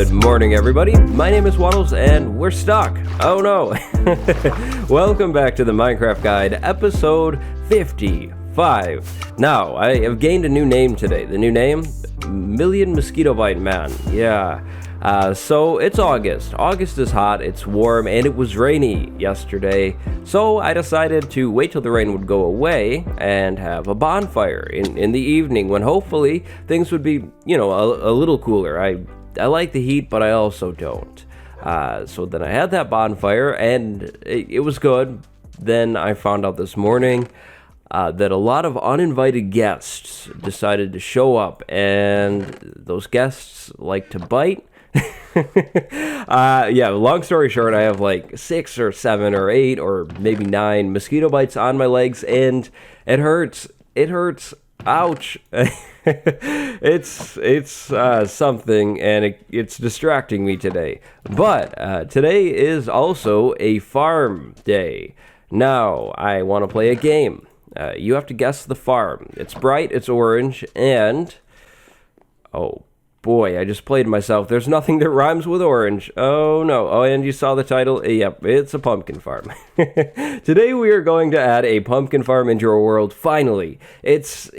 Good morning, everybody. My name is Wattles, and we're stuck. Oh no. Welcome back to the Minecraft Guide, episode 55. Now, I have gained a new name today. The new name? Million Mosquito Bite Man. Yeah. So it's August. August is hot, it's warm, and it was rainy yesterday. So I decided to wait till the rain would go away and have a bonfire in the evening when hopefully things would be, a little cooler. I like the heat, but I also don't. So then I had that bonfire, and it was good. Then I found out this morning that a lot of uninvited guests decided to show up, and those guests like to bite. Long story short, I have like 6 or 7 or 8 or maybe 9 mosquito bites on my legs, and it hurts. Ouch. It's something, and it's distracting me today. But today is also a farm day. Now, I want to play a game. You have to guess the farm. It's bright, it's orange, and... oh boy, I just played myself. There's nothing that rhymes with orange. Oh no. Oh, and you saw the title? Yep, it's a pumpkin farm. Today we are going to add a pumpkin farm into our world, finally. It's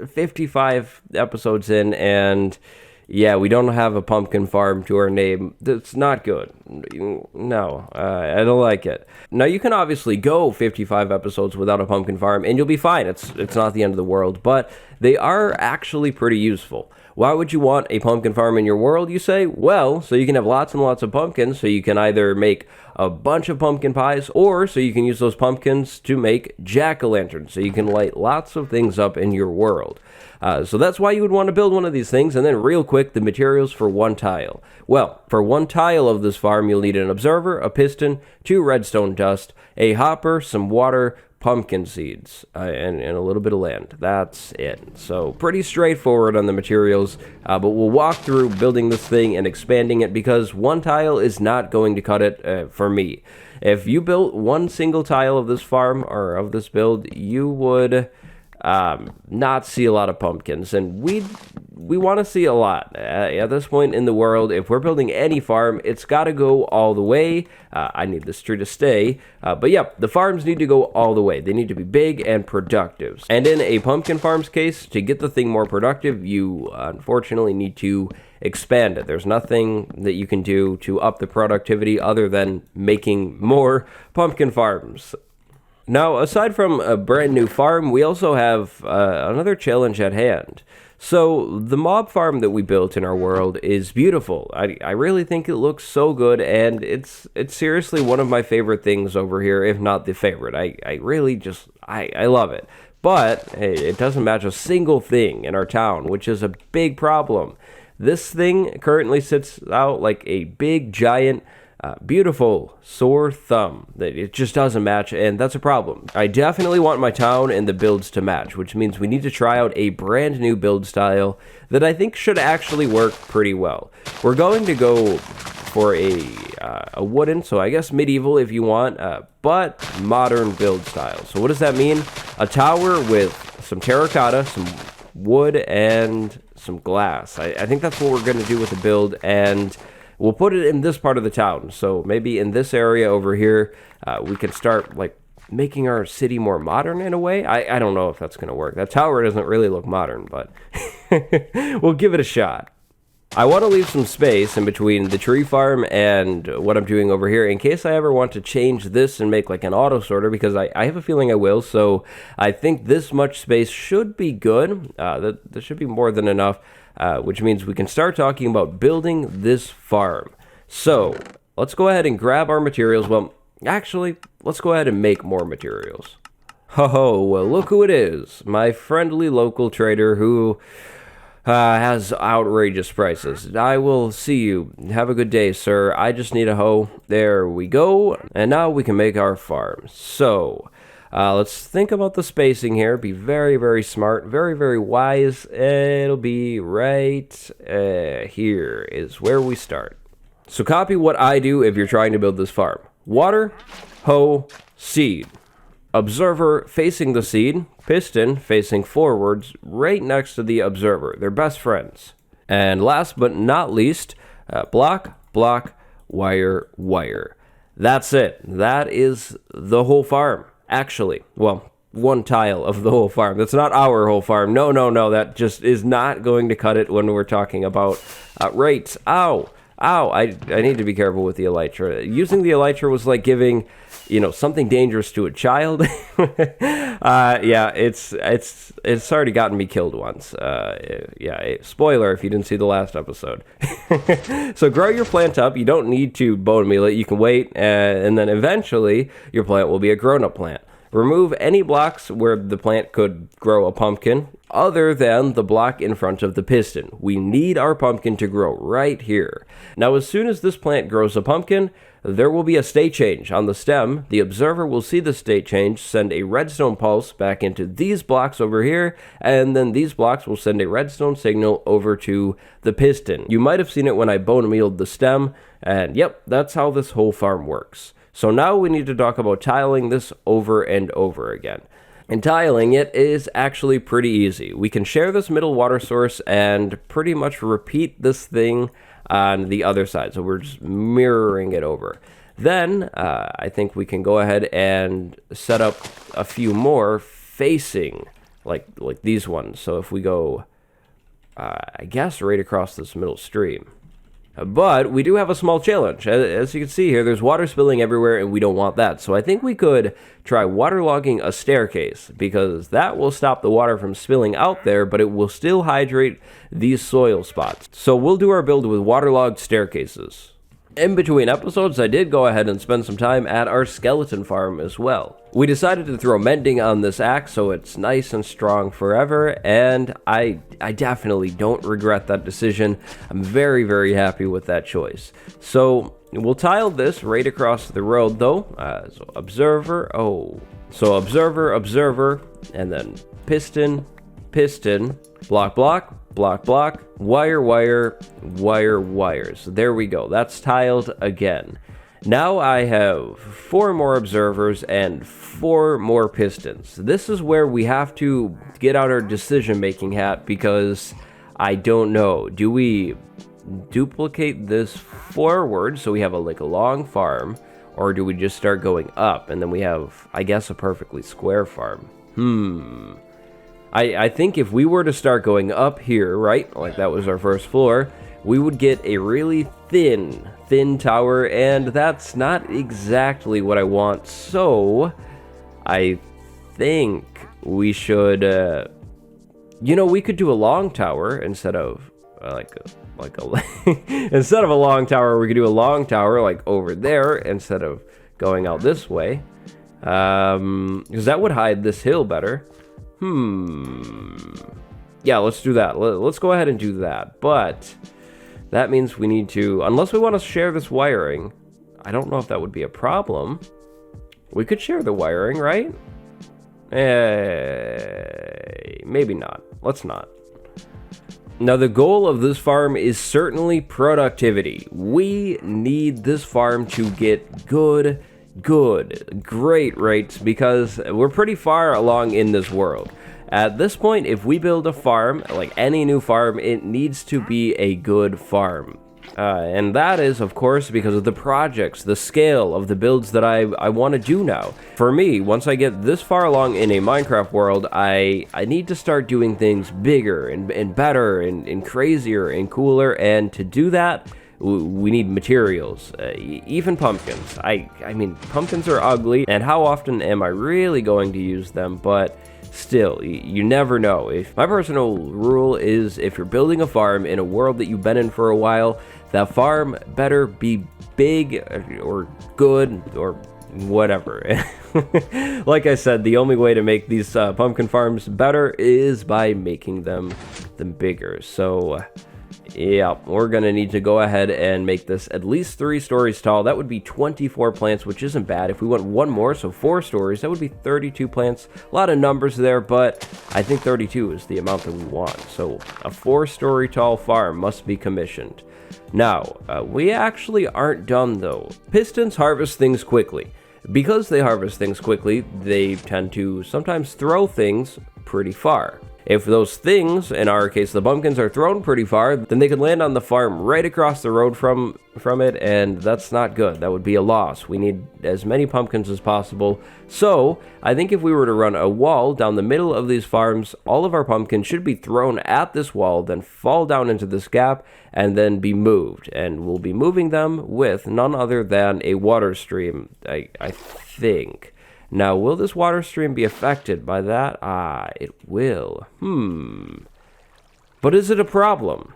55 episodes in, and yeah, we don't have a pumpkin farm to our name. That's not good. No, I don't like it. Now, you can obviously go 55 episodes without a pumpkin farm, and you'll be fine. It's not the end of the world, but they are actually pretty useful. Why would you want a pumpkin farm in your world, you say? Well, so you can have lots and lots of pumpkins, so you can either make a bunch of pumpkin pies, or so you can use those pumpkins to make jack-o'-lanterns, so you can light lots of things up in your world. So that's why you would want to build one of these things. And then real quick, the materials for one tile. Well, for one tile of this farm, you'll need an observer, a piston, 2 redstone dust, a hopper, some water, pumpkin seeds, and a little bit of land. That's it. So pretty straightforward on the materials, but we'll walk through building this thing and expanding it, because one tile is not going to cut it for me. If you built one single tile of this farm or of this build, you would not see a lot of pumpkins, and we want to see a lot. At this point in the world, if we're building any farm, it's got to go all the way. I need this tree to stay, but yeah, the farms need to go all the way. They need to be big and productive. And in a pumpkin farm's case, to get the thing more productive, you unfortunately need to expand it. There's nothing that you can do to up the productivity other than making more pumpkin farms. Now, aside from a brand new farm, we also have another challenge at hand. So, the mob farm that we built in our world is beautiful. I really think it looks so good, and it's seriously one of my favorite things over here, if not the favorite. I really just, I love it. But it doesn't match a single thing in our town, which is a big problem. This thing currently sits out like a big, giant... beautiful sore thumb. It just doesn't match, and that's a problem. I definitely want my town and the builds to match, which means we need to try out a brand new build style that I think should actually work pretty well. We're going to go for a wooden, so I guess medieval if you want, but modern build style. So what does that mean? A tower with some terracotta, some wood, and some glass. I think that's what we're going to do with the build, and we'll put it in this part of the town. So maybe in this area over here, we can start like making our city more modern in a way. I don't know if that's going to work. That tower doesn't really look modern, but we'll give it a shot. I want to leave some space in between the tree farm and what I'm doing over here in case I ever want to change this and make like an auto sorter, because I have a feeling I will. So I think this much space should be good. That should be more than enough. Which means we can start talking about building this farm. So, let's go ahead and grab our materials. Well, actually, let's go ahead and make more materials. Ho, well, look who it is. My friendly local trader who has outrageous prices. I will see you. Have a good day, sir. I just need a hoe. There we go. And now we can make our farm. So... let's think about the spacing here. Be very, very smart, very, very wise. It'll be right here is where we start. So copy what I do if you're trying to build this farm. Water, hoe, seed. Observer facing the seed, piston facing forwards right next to the observer. They're best friends. And last but not least, Block, block, wire, wire. That's it. That is the whole farm, actually. Well, one tile of the whole farm. That's not our whole farm. No, no, no. That just is not going to cut it when we're talking about rates. Ow. Ow. I need to be careful with the elytra. Using the elytra was like giving, something dangerous to a child. Yeah, it's already gotten me killed once. Yeah, spoiler if you didn't see the last episode. So grow your plant up. You don't need to bone meal it. You can wait, and then eventually your plant will be a grown-up plant. Remove any blocks where the plant could grow a pumpkin other than the block in front of the piston. We need our pumpkin to grow right here. Now, as soon as this plant grows a pumpkin, there will be a state change on the stem. The observer will see the state change, send a redstone pulse back into these blocks over here, and then these blocks will send a redstone signal over to the piston. You might have seen it when I bone mealed the stem, and yep, that's how this whole farm works. So now we need to talk about tiling this over and over again. And tiling it is actually pretty easy. We can share this middle water source and pretty much repeat this thing on the other side. So we're just mirroring it over. Then I think we can go ahead and set up a few more facing like these ones. So if we go, I guess, right across this middle stream. But we do have a small challenge. As you can see here, there's water spilling everywhere, and we don't want that. So I think we could try waterlogging a staircase, because that will stop the water from spilling out there, but it will still hydrate these soil spots. So we'll do our build with waterlogged staircases. In between episodes, I did go ahead and spend some time at our skeleton farm as well. We decided to throw mending on this axe so it's nice and strong forever, and I definitely don't regret that decision. I'm very, very happy with that choice. So we'll tile this right across the road though. So observer, observer, and then piston, piston, block, block, block, block, wire, wire, wire, wires. There we go. That's tiled again. Now I have 4 more observers and 4 more pistons. This is where we have to get out our decision-making hat, because I don't know. Do we duplicate this forward so we have a long farm, or do we just start going up and then we have, I guess, a perfectly square farm? I think if we were to start going up here, right, like that was our first floor, we would get a really thin tower, and that's not exactly what I want. So I think we should, we could do a long tower instead of instead of a long tower. We could do a long tower like over there instead of going out this way, because that would hide this hill better. Yeah, let's do that. Let's go ahead and do that. But that means we need to, unless we want to share this wiring, I don't know if that would be a problem. We could share the wiring, right? Maybe not. Let's not. Now, the goal of this farm is certainly productivity. We need this farm to get great rates, because we're pretty far along in this world. At this point, if we build a farm, like any new farm, it needs to be a good farm. And that is, of course, because of the projects, the scale of the builds that I want to do now. For me, once I get this far along in a Minecraft world, I need to start doing things bigger and better and crazier and cooler. And to do that, we need materials, even pumpkins. I mean, pumpkins are ugly, and how often am I really going to use them? But still, you never know. My personal rule is, if you're building a farm in a world that you've been in for a while, that farm better be big or good or whatever. Like I said, the only way to make these pumpkin farms better is by making them bigger. So yeah, we're gonna need to go ahead and make this at least 3 stories tall. That would be 24 plants, which isn't bad. If we went one more, so 4 stories, that would be 32 plants. A lot of numbers there, but I think 32 is the amount that we want. So a 4-story tall farm must be commissioned. Now, we actually aren't done though. Pistons harvest things quickly. Because they harvest things quickly, they tend to sometimes throw things pretty far. If those things, in our case the pumpkins, are thrown pretty far, then they could land on the farm right across the road from it, and that's not good. That would be a loss. We need as many pumpkins as possible. So I think if we were to run a wall down the middle of these farms, all of our pumpkins should be thrown at this wall, then fall down into this gap, and then be moved. And we'll be moving them with none other than a water stream, I think. Now, will this water stream be affected by that? It will. But is it a problem?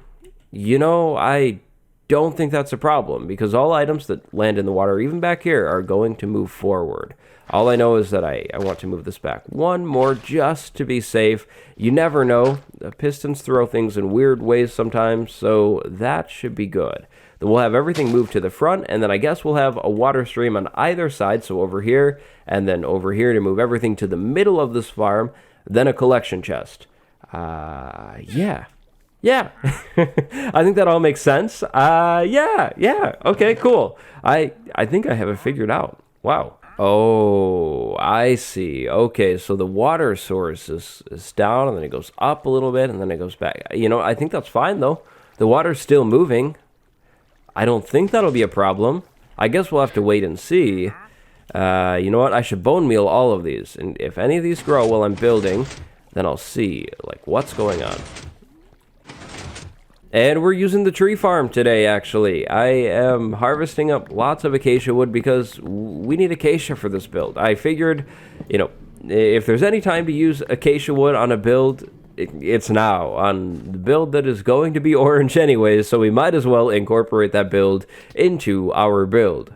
You know, I don't think that's a problem, because all items that land in the water, even back here, are going to move forward. All I know is that I want to move this back one more just to be safe. You never know. The pistons throw things in weird ways sometimes, so that should be good. Then we'll have everything moved to the front, and then I guess we'll have a water stream on either side, so over here, and then over here to move everything to the middle of this farm, then a collection chest. Yeah. I think that all makes sense. Yeah. Okay, cool. I think I have it figured out. Wow. Oh, I see. Okay, so the water source is down, and then it goes up a little bit, and then it goes back. You know, I think that's fine, though. The water's still moving. I don't think that'll be a problem. I guess we'll have to wait and see. You know what? I should bone meal all of these. And if any of these grow while I'm building, then I'll see, like, what's going on. And we're using the tree farm today, actually. I am harvesting up lots of acacia wood because we need acacia for this build. I figured, you know, if there's any time to use acacia wood on a build, it's now, on the build that is going to be orange anyways, so we might as well incorporate that build into our build.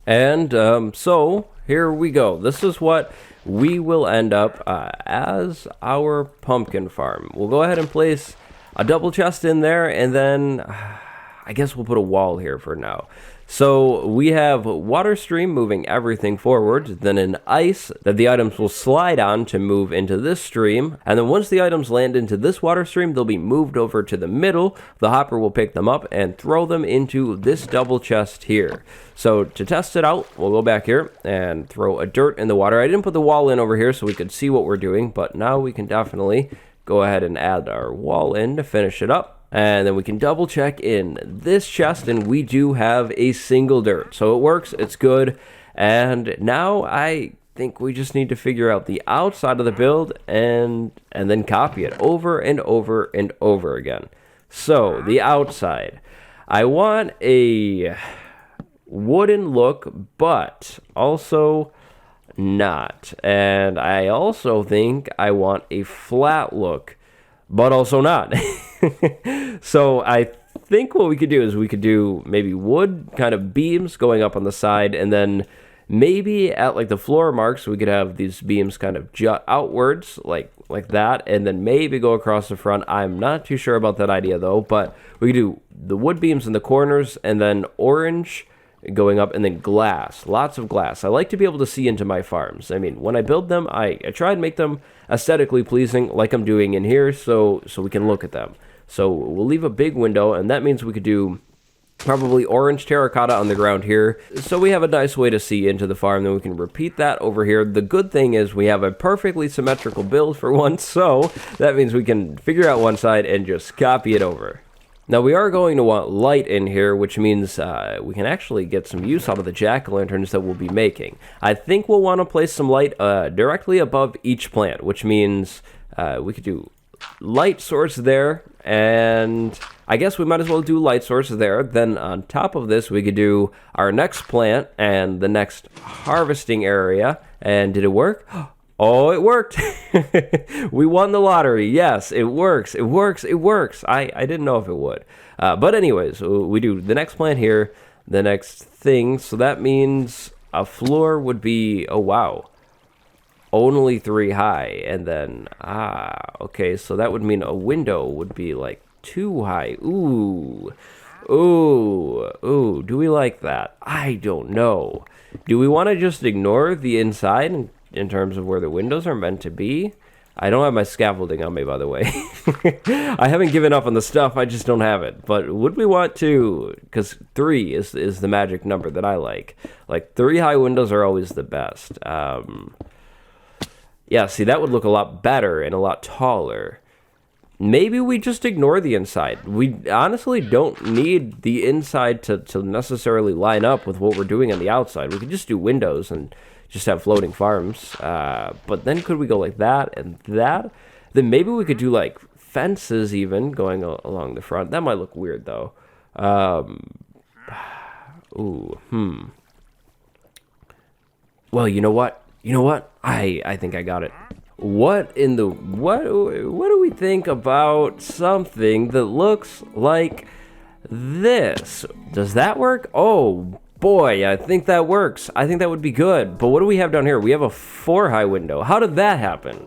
And so here we go. This is what we will end up as our pumpkin farm. We'll go ahead and place a double chest in there, and then I guess we'll put a wall here for now. So we have water stream moving everything forward, then an ice that the items will slide on to move into this stream, and then once the items land into this water stream, they'll be moved over to the middle. The hopper will pick them up and throw them into this double chest here. So to test it out, we'll go back here and throw a dirt in the water. I didn't put the wall in over here so we could see what we're doing, but now we can definitely go ahead and add our wall in to finish it up. And then we can double check in this chest, and we do have a single dirt. So it works, it's good. And now I think we just need to figure out the outside of the build and then copy it over and over and over again. So the outside, I want a wooden look, but also not. And I also think I want a flat look, but also not. So I think what we could do is we could do maybe wood kind of beams going up on the side, and then maybe at like the floor marks we could have these beams kind of jut outwards like that, and then maybe go across the front. I'm not too sure about that idea though, but we could do the wood beams in the corners, and then orange going up, and then glass, lots of glass. I like to be able to see into my farms. I mean, when I build them, I try and make them aesthetically pleasing like I'm doing in here, so we can look at them. So we'll leave a big window, and that means we could do probably orange terracotta on the ground here, so we have a nice way to see into the farm. Then we can repeat that over here. The good thing is we have a perfectly symmetrical build for once, so that means we can figure out one side and just copy it over. Now we are going to want light in here, which means we can actually get some use out of the jack-o'-lanterns that we'll be making. I think we'll want to place some light directly above each plant, which means we could do light source there, and I guess we might as well do light source there. Then on top of this, we could do our next plant and the next harvesting area. And did it work? Oh, it worked. We won the lottery. Yes, it works. It works. It works. I didn't know if it would. But anyways, we do the next plant here, the next thing. So that means a floor would be, oh, wow, only 3 high. And then, okay, so that would mean a window would be like 2 high. Ooh, do we like that? I don't know. Do we want to just ignore the inside in terms of where the windows are meant to be? I don't have my scaffolding on me, by the way. I haven't given up on the stuff, I just don't have it. But would we want to? Because 3 is the magic number that I like. Like 3 high windows are always the best. Yeah, see, that would look a lot better and a lot taller. Maybe we just ignore the inside. We honestly don't need the inside to necessarily line up with what we're doing on the outside. We could just do windows and just have floating farms. But then could we go like that and that? Then maybe we could do like fences even going along the front. That might look weird though. Well, you know what? I think I got it. What do we think about something that looks like this? Does that work? Oh boy, I think that works. I think that would be good. But what do we have down here? We have a 4-high window. How did that happen?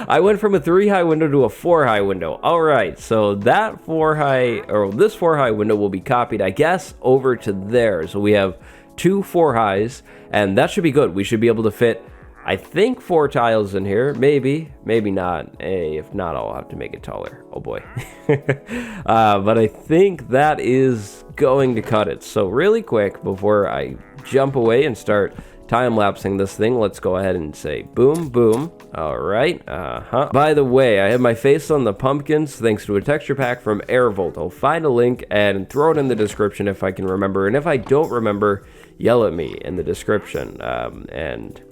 I went from a 3-high window to a 4-high window. All right, so that 4-high, or this 4-high window will be copied, I guess, over to there. So we have 2 4-highs, and that should be good. We should be able to fit, I think, 4 tiles in here. Maybe not. If not, I'll have to make it taller. Oh boy. But I think that is going to cut it. So really quick, before I jump away and start time-lapsing this thing, let's go ahead and say boom, boom. All right. By the way, I have my face on the pumpkins thanks to a texture pack from Airvolt. I'll find a link and throw it in the description if I can remember. And if I don't remember, yell at me in the description. And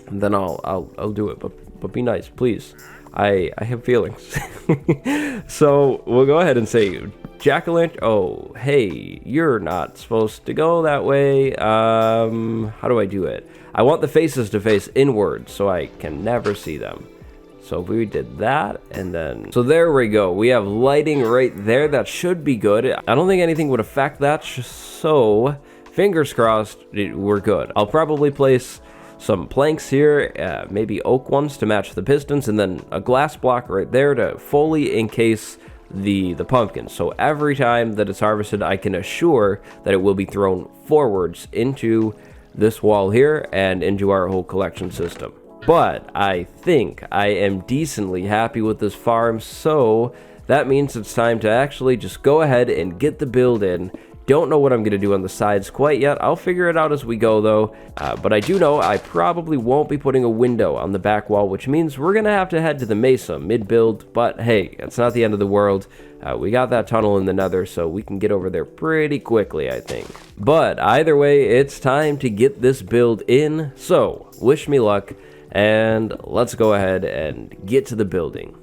then I'll do it. But be nice, please. I have feelings. So we'll go ahead and say jack-o'-lantern. Oh, hey, you're not supposed to go that way. How do I do it? I want the faces to face inward so I can never see them. So if we did that, and then... So there we go. We have lighting right there. That should be good. I don't think anything would affect that. So fingers crossed, we're good. I'll probably place some planks here, maybe oak ones to match the pistons, and then a glass block right there to fully encase the pumpkin. So every time that it's harvested, I can assure that it will be thrown forwards into this wall here and into our whole collection system. But I think I am decently happy with this farm, so that means it's time to actually just go ahead and get the build in. Don't know what I'm going to do on the sides quite yet. I'll figure it out as we go, though. But I do know I probably won't be putting a window on the back wall, which means we're going to have to head to the mesa mid-build. But hey, it's not the end of the world. We got that tunnel in the nether, so we can get over there pretty quickly, I think. But either way, it's time to get this build in. So wish me luck, and let's go ahead and get to the building.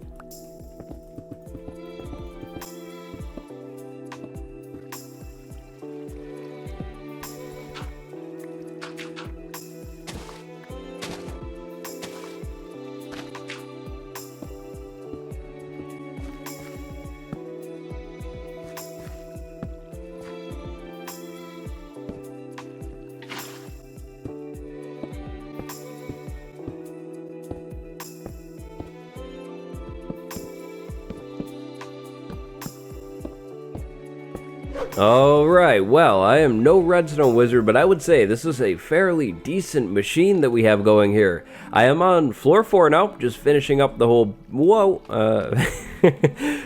Alright, well, I am no redstone wizard, but I would say this is a fairly decent machine that we have going here. I am on floor 4 now, just finishing up the whole...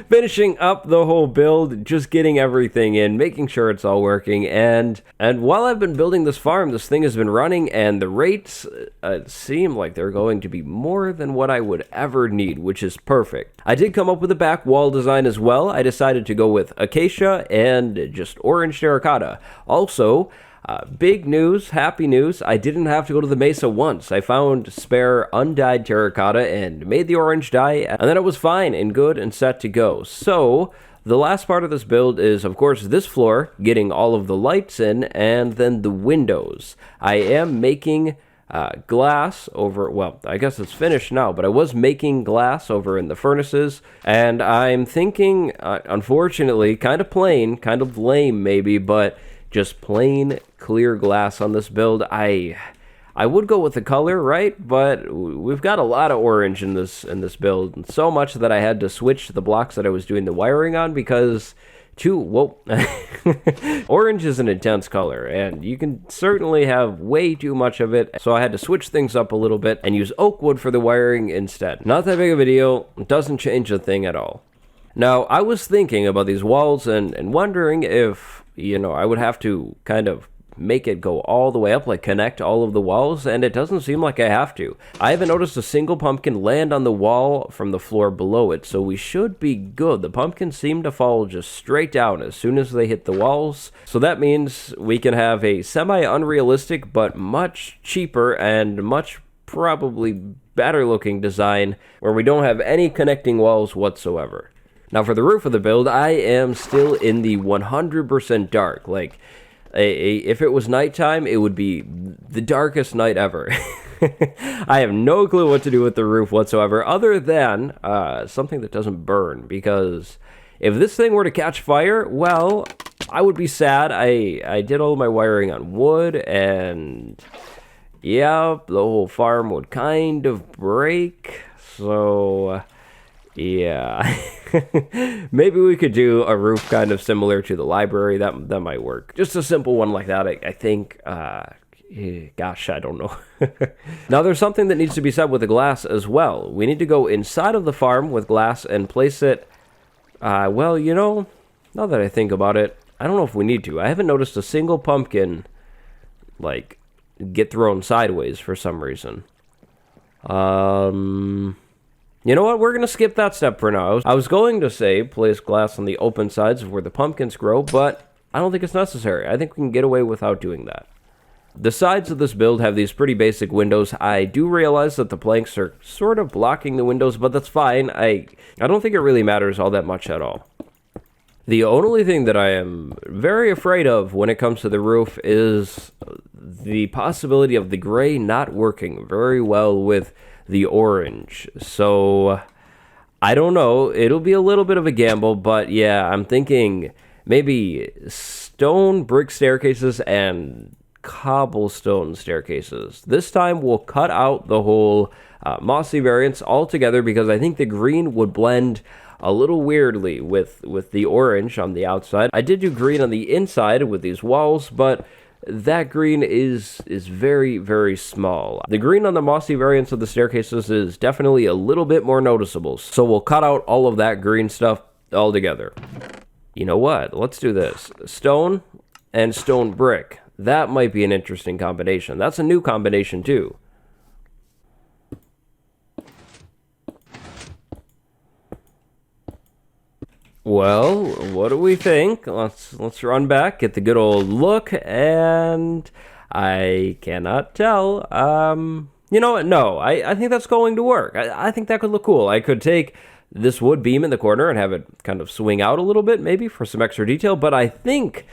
finishing up the whole build, just getting everything in, making sure it's all working, and while I've been building this farm, this thing has been running, and the rates seem like they're going to be more than what I would ever need, which is perfect. I did come up with a back wall design as well. I decided to go with acacia and just orange terracotta. Also, big news, happy news, I didn't have to go to the mesa once. I found spare undyed terracotta and made the orange dye, and then it was fine and good and set to go. So the last part of this build is, of course, this floor, getting all of the lights in, and then the windows. I am making glass over, well, I guess it's finished now, but I was making glass over in the furnaces, and I'm thinking, unfortunately, kind of plain, kind of lame maybe, but just plain clear glass on this build. I would go with the color, right? But we've got a lot of orange in this build, and so much that I had to switch the blocks that I was doing the wiring on because orange is an intense color, and you can certainly have way too much of it, so I had to switch things up a little bit and use oak wood for the wiring instead. Not that big of a deal, it doesn't change a thing at all. Now, I was thinking about these walls and wondering if, you know, I would have to kind of make it go all the way up, like connect all of the walls, and it doesn't seem like I have to. I haven't noticed a single pumpkin land on the wall from the floor below it, so we should be good. The pumpkins seem to fall just straight down as soon as they hit the walls, so that means we can have a semi-unrealistic but much cheaper and much probably better looking design where we don't have any connecting walls whatsoever. Now for the roof of the build, I am still in the 100% dark. Like, if it was nighttime, it would be the darkest night ever. I have no clue what to do with the roof whatsoever, other than something that doesn't burn, because if this thing were to catch fire, well, I would be sad. I did all my wiring on wood, and yeah, the whole farm would kind of break, so yeah. Maybe we could do a roof kind of similar to the library. That might work. Just a simple one like that, I think. Gosh, I don't know. Now, there's something that needs to be said with the glass as well. We need to go inside of the farm with glass and place it, well, you know, now that I think about it, I don't know if we need to. I haven't noticed a single pumpkin, like, get thrown sideways for some reason. You know what? We're going to skip that step for now. I was going to say place glass on the open sides of where the pumpkins grow, but I don't think it's necessary. I think we can get away without doing that. The sides of this build have these pretty basic windows. I do realize that the planks are sort of blocking the windows, but that's fine. I don't think it really matters all that much at all. The only thing that I am very afraid of when it comes to the roof is the possibility of the gray not working very well with the orange. So I don't know, it'll be a little bit of a gamble, but yeah, I'm thinking maybe stone brick staircases and cobblestone staircases. This time we'll cut out the whole mossy variants altogether, because I think the green would blend a little weirdly with the orange on the outside. I did do green on the inside with these walls, but that green is very, very small. The green on the mossy variants of the staircases is definitely a little bit more noticeable, so we'll cut out all of that green stuff altogether. You know what? Let's do this. Stone and stone brick. That might be an interesting combination. That's a new combination too. Well, what do we think? Let's run back, get the good old look, and I cannot tell. You know what? No, I think that's going to work. I think that could look cool. I could take this wood beam in the corner and have it kind of swing out a little bit, maybe for some extra detail, but I think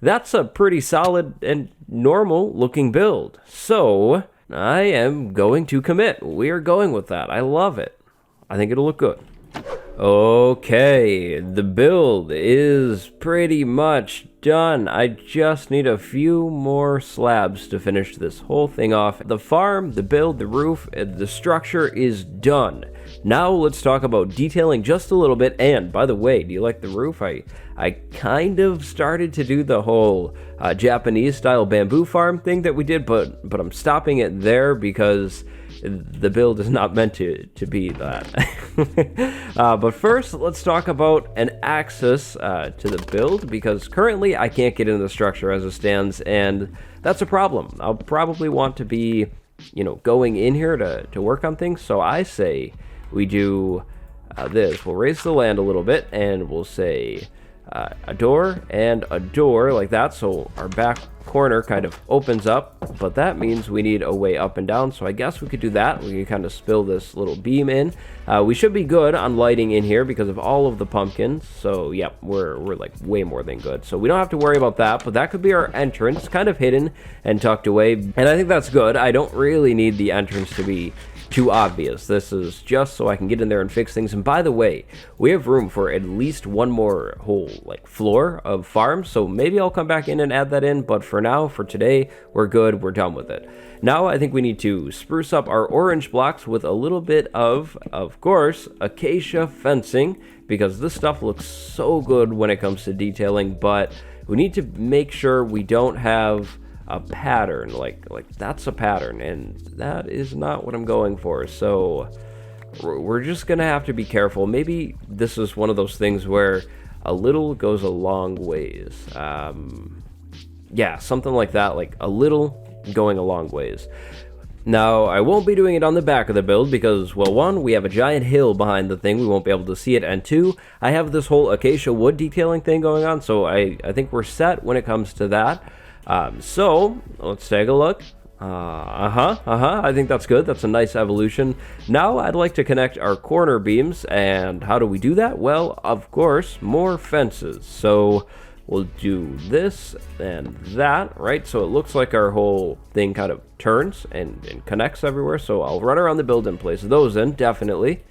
that's a pretty solid and normal looking build. So I am going to commit. We are going with that. I love it. I think it'll look good. Okay, the build is pretty much done. I just need a few more slabs to finish this whole thing off. The farm, the build, the roof, the structure is done. Now let's talk about detailing just a little bit. And by the way, do you like the roof? I kind of started to do the whole Japanese style bamboo farm thing that we did, but I'm stopping it there because the build is not meant to be that. But first, let's talk about an access to the build, because currently I can't get into the structure as it stands, and that's a problem. I'll probably want to be, you know, going in here to work on things, so I say we do this. We'll raise the land a little bit, and we'll say a door and a door like that, so our back corner kind of opens up, but that means we need a way up and down, so I guess we could do that. We can kind of spill this little beam in. We should be good on lighting in here because of all of the pumpkins, so yep, we're like way more than good, so we don't have to worry about that. But that could be our entrance, kind of hidden and tucked away, and I think that's good. I don't really need the entrance to be too obvious. This is just so I can get in there and fix things. And by the way, we have room for at least one more whole like floor of farm, so maybe I'll come back in and add that in, but for now, for today, we're good. We're done with it. Now I think we need to spruce up our orange blocks with a little bit of course, acacia fencing, because this stuff looks so good when it comes to detailing, but we need to make sure we don't have a pattern, like that's a pattern, and that is not what I'm going for. So we're just gonna have to be careful. Maybe this is one of those things where a little goes a long ways. Yeah, something like that, like a little going a long ways. Now, I won't be doing it on the back of the build because, well, one, we have a giant hill behind the thing, we won't be able to see it, and two, I have this whole acacia wood detailing thing going on, so I think we're set when it comes to that. So, let's take a look. I think that's good. That's a nice evolution. Now, I'd like to connect our corner beams, and how do we do that? Well, of course, more fences. So, we'll do this and that, right? So it looks like our whole thing kind of turns and connects everywhere. So I'll run around the build and place those in, definitely.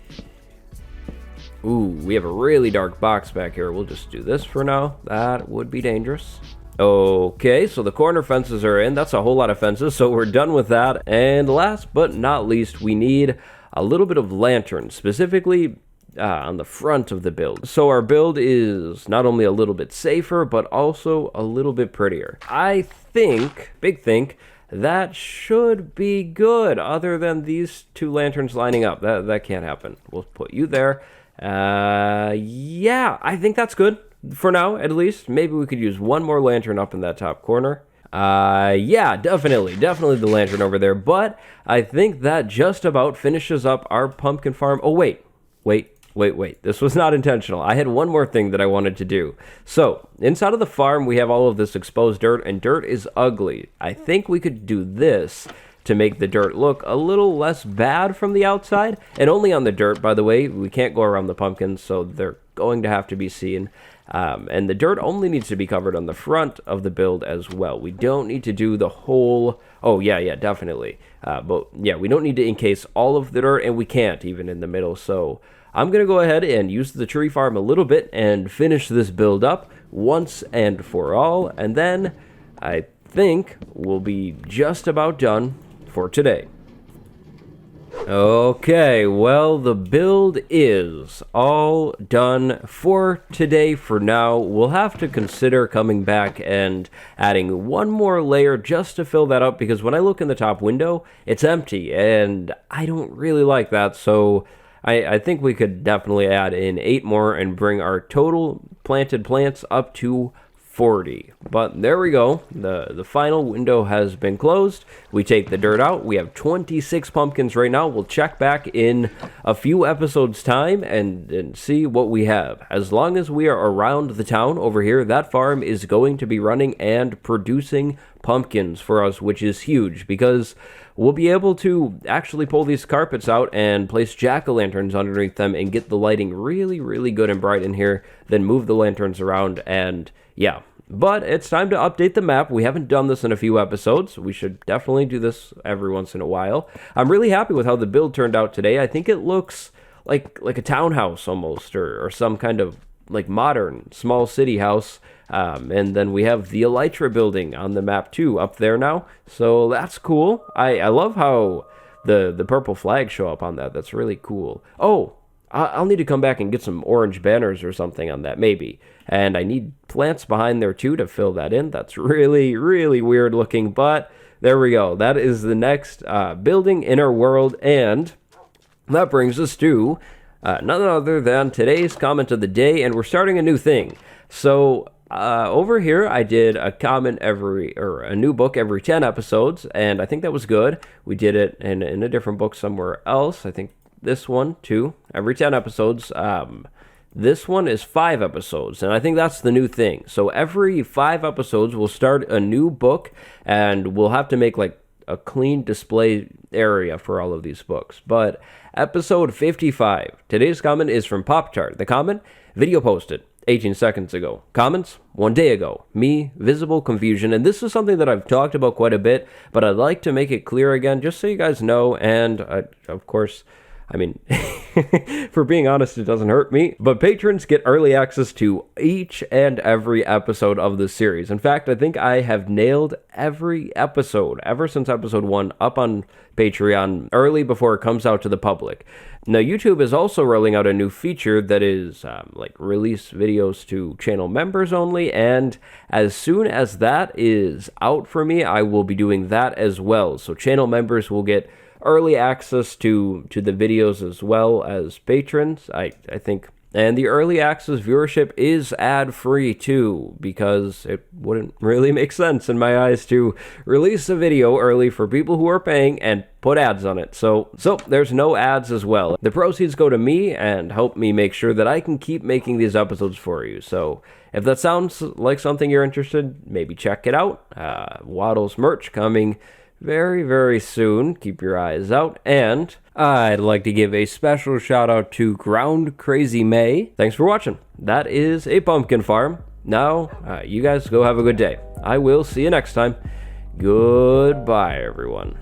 Ooh, we have a really dark box back here. We'll just do this for now. That would be dangerous. Okay, so the corner fences are in. That's a whole lot of fences, so we're done with that. And last but not least, we need a little bit of lanterns, specifically on the front of the build. So our build is not only a little bit safer, but also a little bit prettier. I think, big think, that should be good, other than these two lanterns lining up. That can't happen. We'll put you there. Yeah, I think that's good. For now, at least. Maybe we could use one more lantern up in that top corner. Yeah, definitely the lantern over there. But I think that just about finishes up our pumpkin farm. Oh, wait. This was not intentional. I had one more thing that I wanted to do. So, inside of the farm, we have all of this exposed dirt, and dirt is ugly. I think we could do this to make the dirt look a little less bad from the outside. And only on the dirt, by the way. We can't go around the pumpkins, so they're going to have to be seen. And the dirt only needs to be covered on the front of the build as well. We don't need to do the whole... Oh, yeah, definitely. But, yeah, we don't need to encase all of the dirt, and we can't even in the middle, so... I'm going to go ahead and use the tree farm a little bit and finish this build up once and for all, and then I think we'll be just about done for today. Okay, well, the build is all done for today for now. We'll have to consider coming back and adding one more layer just to fill that up, because when I look in the top window, it's empty, and I don't really like that, so... I think we could definitely add in 8 more and bring our total planted plants up to 40. But there we go. The final window has been closed. We take the dirt out. We have 26 pumpkins right now. We'll check back in a few episodes' time and see what we have. As long as we are around the town over here, that farm is going to be running and producing pumpkins for us, which is huge because we'll be able to actually pull these carpets out and place jack-o'-lanterns underneath them and get the lighting really, really good and bright in here, then move the lanterns around, and yeah. But it's time to update the map. We haven't done this in a few episodes. We should definitely do this every once in a while. I'm really happy with how the build turned out today. I think it looks like a townhouse almost, or some kind of like modern small city house. And then we have the Elytra building on the map too up there now, so that's cool. I love how the purple flags show up on that. That's really cool. Oh, I'll need to come back and get some orange banners or something on that, maybe. And I need plants behind there too to fill that in. That's really, really weird looking, but there we go. That is the next building in our world, and that brings us to none other than today's comment of the day, and we're starting a new thing. So over here, I did a comment a new book every 10 episodes, and I think that was good. We did it in a different book somewhere else. I think this one too, every 10 episodes. This one is 5 episodes, and I think that's the new thing. So every 5 episodes, we'll start a new book, and we'll have to make like a clean display area for all of these books. But episode 55, today's comment is from Pop-Tart. The comment, video posted 18 seconds ago. Comments, 1 day ago. Me, visible confusion. And this is something that I've talked about quite a bit, but I'd like to make it clear again, just so you guys know. And of course, I mean, for being honest, it doesn't hurt me. But patrons get early access to each and every episode of this series. In fact, I think I have nailed every episode, ever since episode 1, up on Patreon early before it comes out to the public. Now, YouTube is also rolling out a new feature that is like release videos to channel members only. And as soon as that is out for me, I will be doing that as well. So channel members will get early access to the videos as well as patrons. I think And the early access viewership is ad-free too, because it wouldn't really make sense in my eyes to release a video early for people who are paying and put ads on it. So there's no ads as well. The proceeds go to me and help me make sure that I can keep making these episodes for you. So if that sounds like something you're interested, maybe check it out. Wattles merch coming very, very soon. Keep your eyes out. And I'd like to give a special shout out to Ground Crazy May. Thanks for watching. That is a pumpkin farm. Now, you guys go have a good day. I will see you next time. Goodbye, everyone.